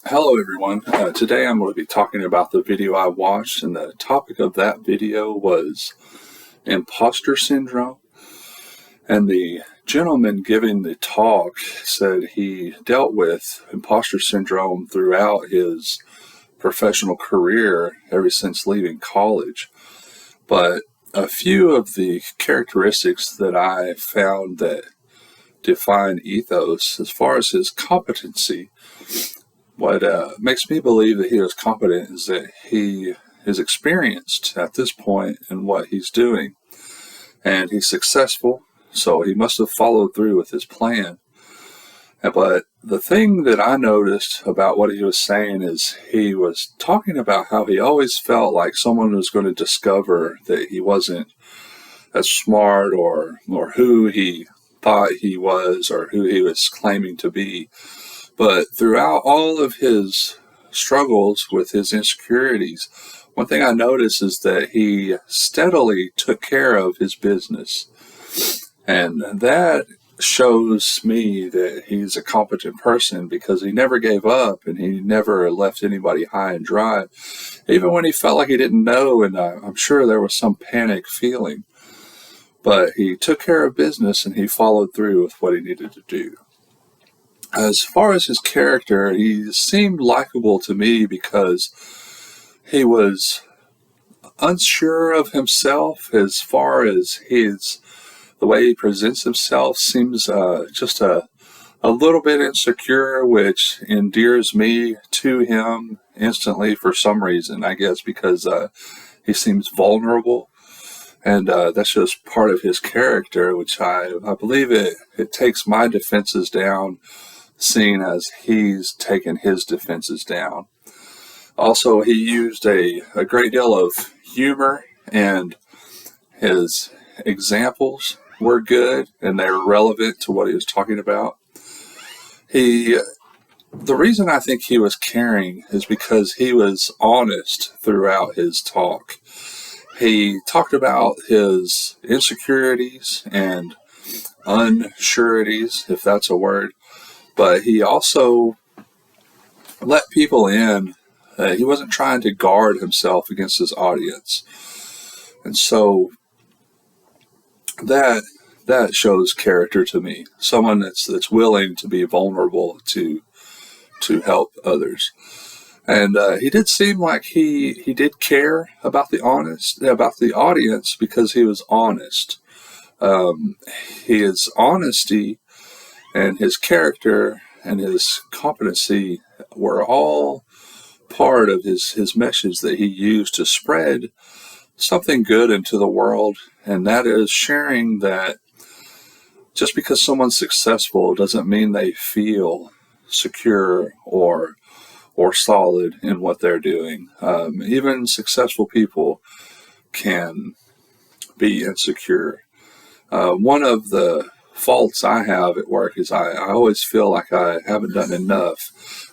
Hello everyone. Today I'm going to be talking about the video I watched, and the topic of that video was imposter syndrome. And the gentleman giving the talk said he dealt with imposter syndrome throughout his professional career ever since leaving college. But a few of the characteristics that I found that define Ethos as far as his competency. What makes me believe that he was competent is that he is experienced at this point in what he's doing, and he's successful, so he must have followed through with his plan. But the thing that I noticed about what he was saying is he was talking about how he always felt like someone was going to discover that he wasn't as smart or who he thought he was or who he was claiming to be. But throughout all of his struggles with his insecurities, one thing I noticed is that he steadily took care of his business. And that shows me that he's a competent person because he never gave up and he never left anybody high and dry, even when he felt like he didn't know, and I'm sure there was some panic feeling. But he took care of business and he followed through with what he needed to do. As far as his character, he seemed likable to me because he was unsure of himself as far as the way he presents himself seems just a little bit insecure, which endears me to him instantly for some reason, I guess because he seems vulnerable. And that's just part of his character, which I believe it takes my defenses down, seeing as he's taken his defenses down. Also, he used a great deal of humor, and his examples were good, and they were relevant to what he was talking about. The reason I think he was caring is because he was honest throughout his talk. He talked about his insecurities and unsureties, if that's a word, but he also let people in. He wasn't trying to guard himself against his audience. And so that shows character to me. Someone that's willing to be vulnerable to help others. And he did seem like he did care about the audience because he was honest. His honesty and his character and his competency were all part of his message that he used to spread something good into the world, and that is sharing that just because someone's successful doesn't mean they feel secure or solid in what they're doing. Even successful people can be insecure. One of the faults I have at work is I always feel like I haven't done enough,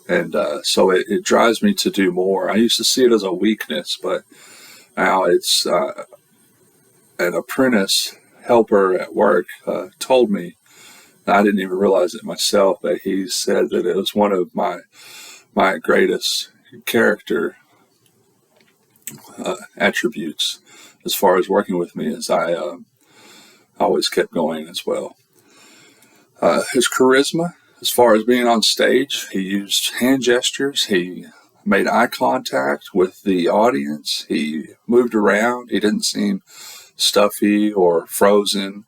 and so it drives me to do more. I used to see it as a weakness, but now it's an apprentice helper at work told me, and I didn't even realize it myself, but he said that it was one of my greatest character attributes as far as working with me, as I always kept going as well. His charisma, as far as being on stage, he used hand gestures. He made eye contact with the audience. He moved around. He didn't seem stuffy or frozen.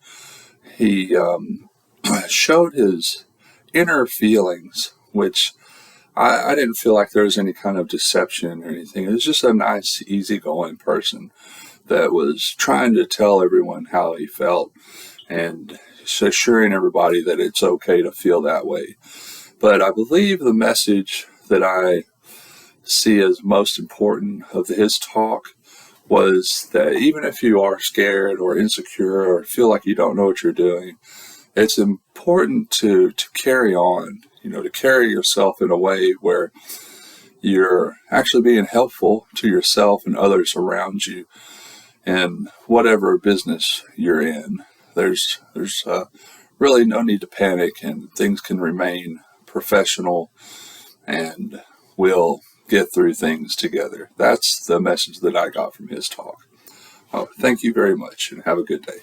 He showed his inner feelings, which I didn't feel like there was any kind of deception or anything. It was just a nice, easygoing person that was trying to tell everyone how he felt and assuring everybody that it's okay to feel that way. But I believe the message that I see as most important of his talk was that even if you are scared or insecure or feel like you don't know what you're doing, it's important to carry on, to carry yourself in a way where you're actually being helpful to yourself and others around you in whatever business you're in. There's really no need to panic, and things can remain professional and we'll get through things together. That's the message that I got from his talk. Thank you very much, and have a good day.